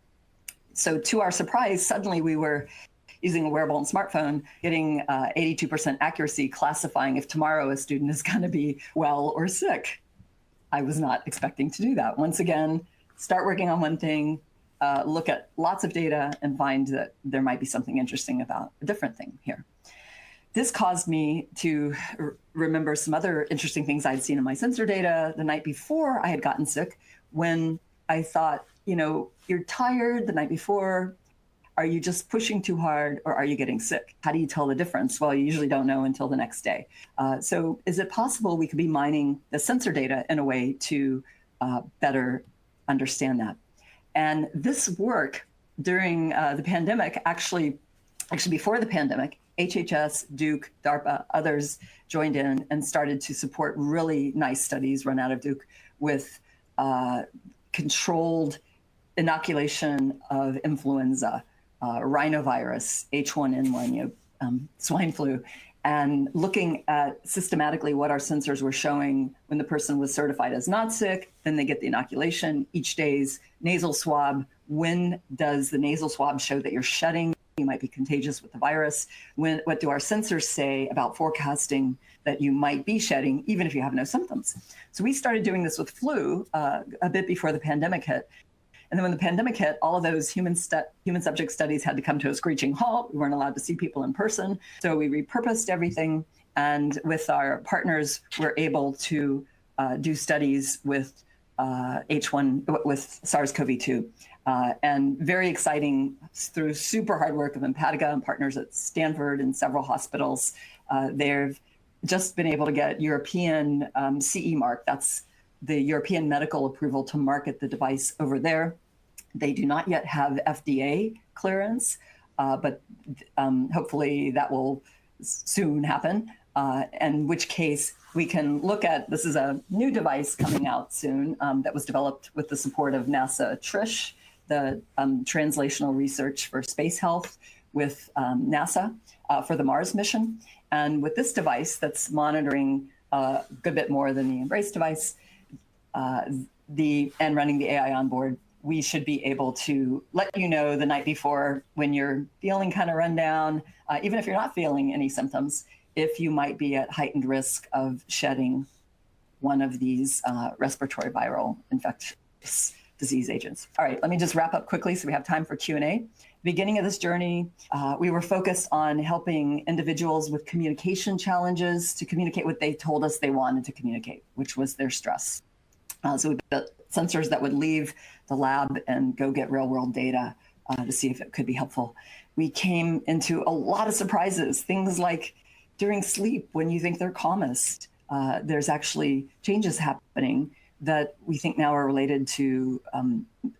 So to our surprise, suddenly we were using a wearable and smartphone, getting 82% accuracy, classifying if tomorrow a student is going to be well or sick. I was not expecting to do that. Once again, start working on one thing, look at lots of data and find that there might be something interesting about a different thing here. This caused me to remember some other interesting things I'd seen in my sensor data the night before I had gotten sick, when I thought, you know, you're tired the night before. Are you just pushing too hard, or are you getting sick? How do you tell the difference? Well, you usually don't know until the next day. So is it possible we could be mining the sensor data in a way to better understand that? And this work during the pandemic, actually before the pandemic, HHS, Duke, DARPA, others joined in and started to support really nice studies run out of Duke with controlled inoculation of influenza, rhinovirus, H1N1, swine flu, and looking at systematically what our sensors were showing when the person was certified as not sick. Then they get the inoculation, each day's nasal swab. When does the nasal swab show that you're shedding? You might be contagious with the virus. What do our sensors say about forecasting that you might be shedding, even if you have no symptoms? So we started doing this with flu a bit before the pandemic hit. And then when the pandemic hit, all of those human subject studies had to come to a screeching halt. We weren't allowed to see people in person. So we repurposed everything. And with our partners, we're able to do studies with with SARS-CoV-2. And very exciting, through super hard work of Empatiga and partners at Stanford and several hospitals, they've just been able to get European CE mark. That's the European medical approval to market the device over there. They do not yet have FDA clearance, but hopefully that will soon happen. In which case we can look at, this is a new device coming out soon that was developed with the support of NASA TRISH, the Translational Research for Space Health with NASA for the Mars mission. And with this device that's monitoring a good bit more than the Embrace device, and running the AI on board, we should be able to let you know the night before when you're feeling kind of run down, even if you're not feeling any symptoms, if you might be at heightened risk of shedding one of these respiratory viral infectious disease agents. All right, let me just wrap up quickly so we have time for Q&A. Beginning of this journey, we were focused on helping individuals with communication challenges to communicate what they told us they wanted to communicate, which was their stress. So we built sensors that would leave the lab and go get real world data to see if it could be helpful. We came into a lot of surprises, things like during sleep, when you think they're calmest, there's actually changes happening that we think now are related to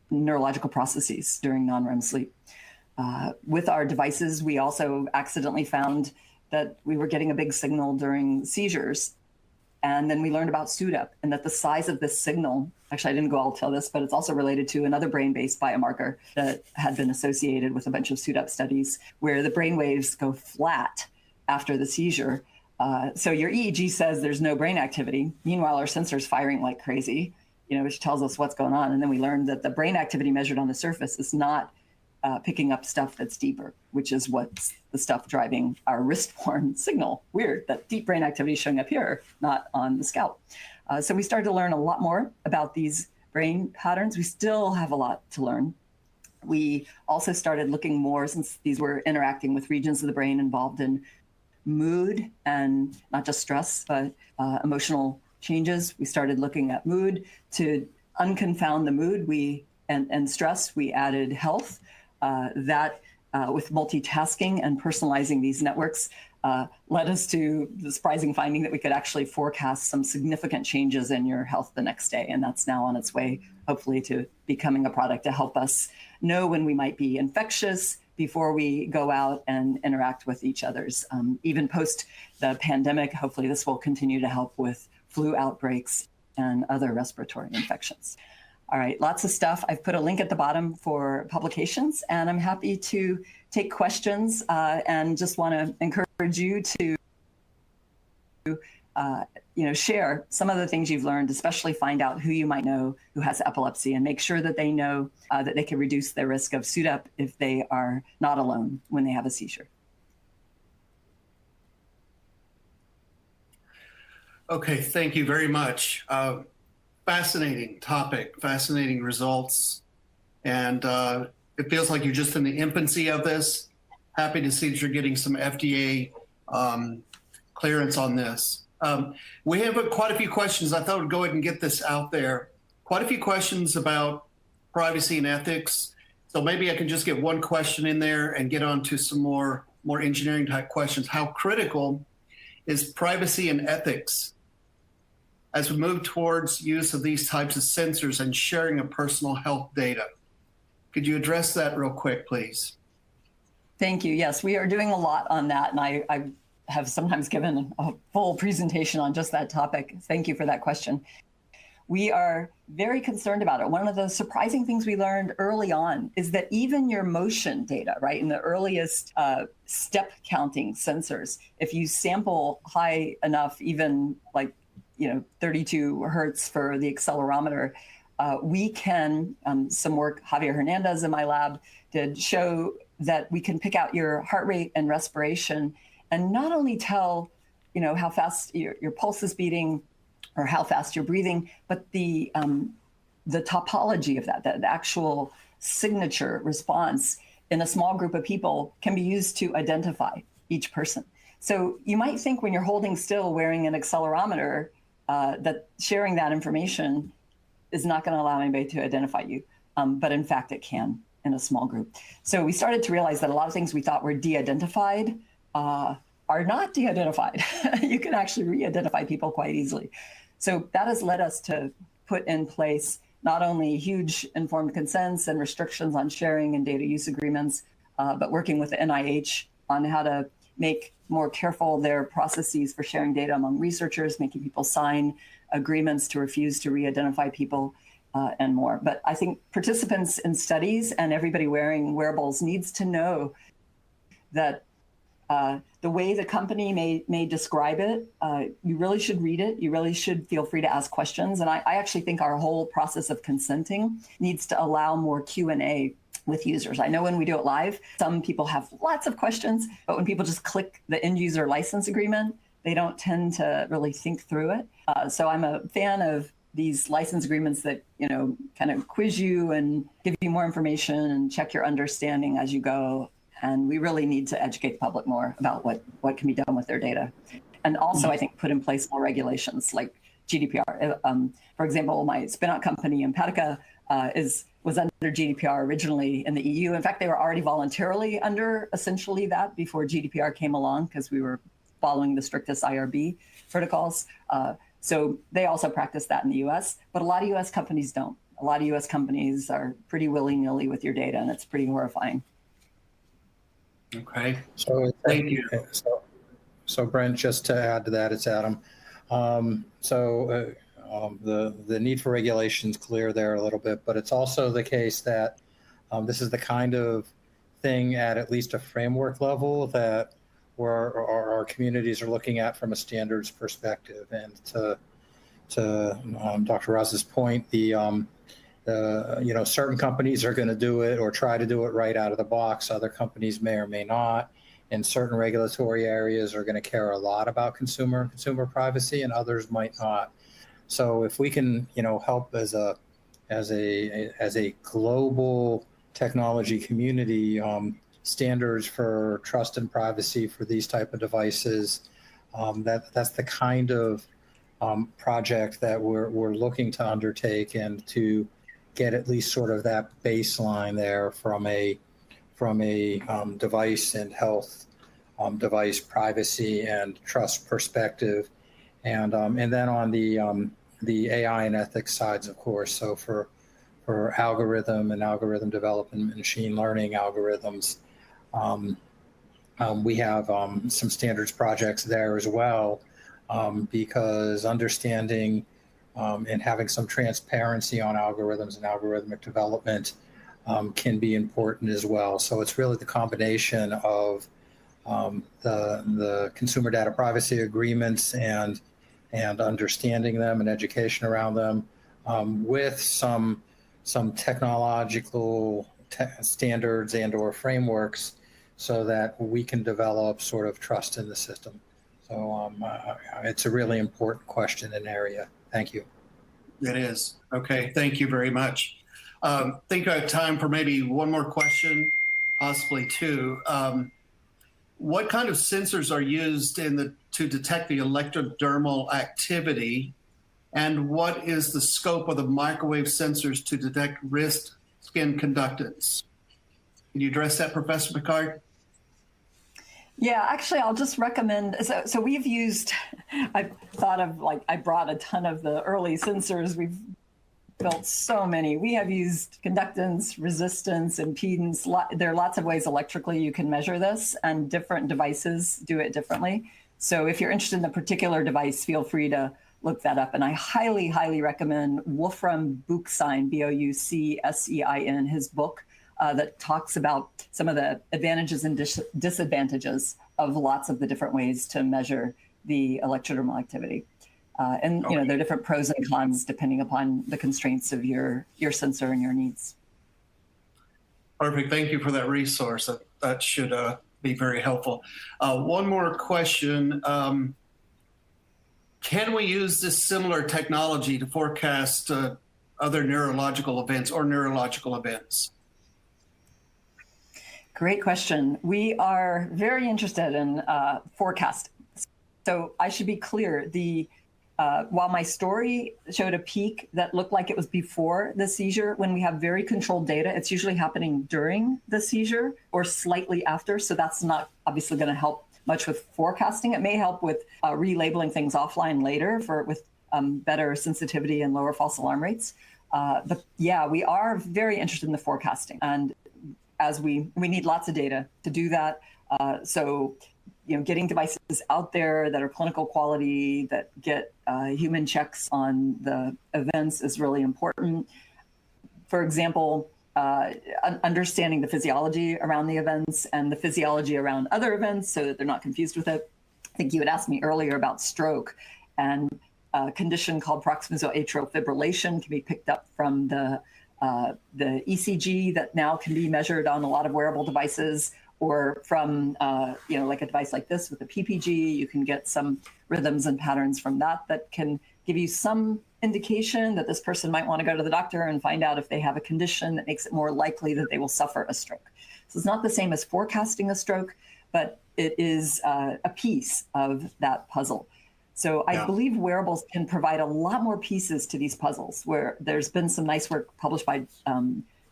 neurological processes during non-REM sleep. With our devices, we also accidentally found that we were getting a big signal during seizures. And then we learned about SUDEP and that the size of this signal, actually I didn't go all tell this, but it's also related to another brain-based biomarker that had been associated with a bunch of SUDEP studies where the brain waves go flat after the seizure. So your EEG says there's no brain activity. Meanwhile, our sensor's firing like crazy, which tells us what's going on. And then we learned that the brain activity measured on the surface is not picking up stuff that's deeper, which is what's the stuff driving our wrist-worn signal. Weird that deep brain activity is showing up here, not on the scalp. So we started to learn a lot more about these brain patterns. We still have a lot to learn. We also started looking more, since these were interacting with regions of the brain involved in mood and not just stress, but emotional changes. We started looking at mood. To unconfound the mood and stress, we added health. With multitasking and personalizing these networks, led us to the surprising finding that we could actually forecast some significant changes in your health the next day. And that's now on its way, hopefully, to becoming a product to help us know when we might be infectious before we go out and interact with each other's. Even post the pandemic, hopefully this will continue to help with flu outbreaks and other respiratory infections. All right, lots of stuff. I've put a link at the bottom for publications, and I'm happy to take questions and just want to encourage you to share some of the things you've learned, especially find out who you might know who has epilepsy and make sure that they know that they can reduce their risk of SUDEP if they are not alone when they have a seizure. Okay, thank you very much. Fascinating topic, fascinating results. And it feels like you're just in the infancy of this. Happy to see that you're getting some FDA clearance on this. We have quite a few questions. I thought I'd go ahead and get this out there. Quite a few questions about privacy and ethics. So maybe I can just get one question in there and get on to some more engineering type questions. How critical is privacy and ethics as we move towards use of these types of sensors and sharing of personal health data? Could you address that real quick, please? Thank you. Yes, we are doing a lot on that. And I have sometimes given a full presentation on just that topic. Thank you for that question. We are very concerned about it. One of the surprising things we learned early on is that even your motion data, right, in the earliest step counting sensors, if you sample high enough, even like 32 hertz for the accelerometer, we can, some work Javier Hernandez in my lab did show that we can pick out your heart rate and respiration and not only tell, how fast your pulse is beating or how fast you're breathing, but the topology of that, the actual signature response in a small group of people can be used to identify each person. So you might think when you're holding still wearing an accelerometer that sharing that information is not going to allow anybody to identify you. But in fact, it can in a small group. So we started to realize that a lot of things we thought were de-identified are not de-identified. You can actually re-identify people quite easily. So that has led us to put in place not only huge informed consents and restrictions on sharing and data use agreements, but working with the NIH on how to make more careful their processes for sharing data among researchers, making people sign agreements to refuse to re-identify people, and more. But I think participants in studies and everybody wearing wearables needs to know that the way the company may describe it, you really should read it. You really should feel free to ask questions. And I actually think our whole process of consenting needs to allow more Q&A with users. I know when we do it live, some people have lots of questions, but when people just click the end user license agreement, they don't tend to really think through it. So I'm a fan of these license agreements that, kind of quiz you and give you more information and check your understanding as you go. And we really need to educate the public more about what can be done with their data. And also, I think, put in place more regulations like GDPR. For example, my spin-out company, Empatica, was under GDPR originally in the EU. In fact, they were already voluntarily under essentially that before GDPR came along because we were following the strictest IRB protocols. So they also practice that in the US, but a lot of US companies don't. A lot of US companies are pretty willy-nilly with your data, and it's pretty horrifying. Okay, So thank you. So Brent, just to add to that, it's Adam. The need for regulation is clear there a little bit, but it's also the case that this is the kind of thing at least a framework level that our communities are looking at from a standards perspective. And to Dr. Raz's point, certain companies are going to do it or try to do it right out of the box. Other companies may or may not. And certain regulatory areas are going to care a lot about consumer privacy, and others might not. So if we can, help as a global technology community, standards for trust and privacy for these type of devices, that's the kind of project that we're looking to undertake, and to get at least sort of that baseline there from a device and health, device privacy and trust perspective, and then on the AI and ethics sides, of course. So for algorithm and algorithm development, machine learning algorithms, we have some standards projects there as well, because understanding and having some transparency on algorithms and algorithmic development can be important as well. So it's really the combination of the consumer data privacy agreements and understanding them and education around them, with some technological standards and or frameworks, so that we can develop sort of trust in the system. So it's a really important question and area. Thank you. It is. Okay, thank you very much. Think I have time for maybe one more question, possibly two. What kind of sensors are used to detect the electrodermal activity? And what is the scope of the microwave sensors to detect wrist skin conductance? Can you address that, Professor Picard? Yeah, actually, I'll just recommend, so we've used, I thought of, like, I brought a ton of the early sensors. We've built so many. We have used conductance, resistance, impedance. There are lots of ways electrically you can measure this, and different devices do it differently. So if you're interested in a particular device, feel free to look that up. And I highly, highly recommend Wolfram Buchsein, Buchsein, his book, that talks about some of the advantages and disadvantages of lots of the different ways to measure the electrodermal activity. And there are different pros and cons depending upon the constraints of your sensor and your needs. Perfect. Thank you for that resource. That should be very helpful. One more question. Can we use this similar technology to forecast other neurological events or neurological events? Great question. We are very interested in forecasting. So I should be clear, while my story showed a peak that looked like it was before the seizure, when we have very controlled data, it's usually happening during the seizure or slightly after. So that's not obviously going to help much with forecasting. It may help with relabeling things offline later with better sensitivity and lower false alarm rates. But yeah, we are very interested in the forecasting. And as we need lots of data to do that. So, getting devices out there that are clinical quality, that get human checks on the events is really important. For example, understanding the physiology around the events and the physiology around other events so that they're not confused with it. I think you had asked me earlier about stroke, and a condition called proximal atrial fibrillation can be picked up from the ECG that now can be measured on a lot of wearable devices, or from like a device like this with a PPG. You can get some rhythms and patterns from that can give you some indication that this person might want to go to the doctor and find out if they have a condition that makes it more likely that they will suffer a stroke. So it's not the same as forecasting a stroke, but it is a piece of that puzzle. So I believe wearables can provide a lot more pieces to these puzzles, where there's been some nice work published by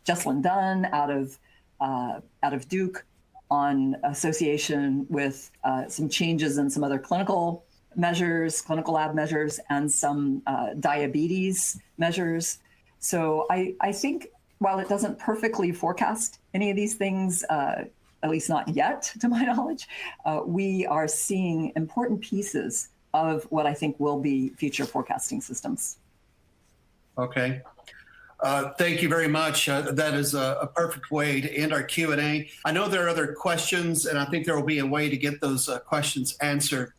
Jesslyn Dunn out of Duke on association with some changes in some other clinical measures, clinical lab measures, and some diabetes measures. So I think while it doesn't perfectly forecast any of these things, at least not yet to my knowledge, we are seeing important pieces of what I think will be future forecasting systems. Okay. Thank you very much. That is a perfect way to end our Q&A. I know there are other questions, and I think there will be a way to get those questions answered.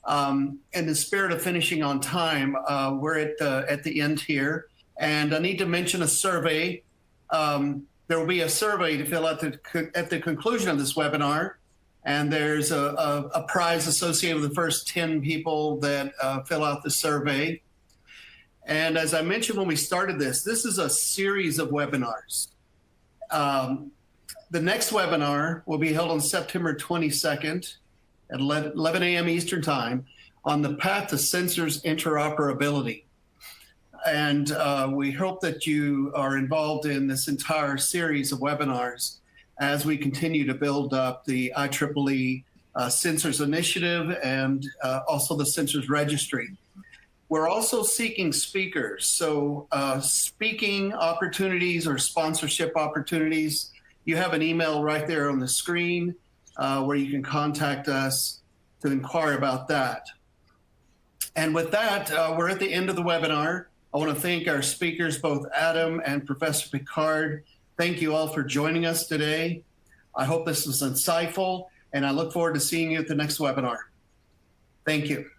In the spirit of finishing on time, we're at the end here, and I need to mention a survey. There will be a survey to fill out at the conclusion of this webinar, and there's a prize associated with the first 10 people that fill out the survey. And as I mentioned when we started this is a series of webinars. The next webinar will be held on September 22nd at 11 a.m. Eastern Time on the path to sensors interoperability. And we hope that you are involved in this entire series of webinars as we continue to build up the IEEE Sensors Initiative and also the Sensors Registry. We're also seeking speakers. So speaking opportunities or sponsorship opportunities, you have an email right there on the screen where you can contact us to inquire about that. And with that, we're at the end of the webinar. I want to thank our speakers, both Adam and Professor Picard. Thank you all for joining us today. I hope this was insightful, and I look forward to seeing you at the next webinar. Thank you.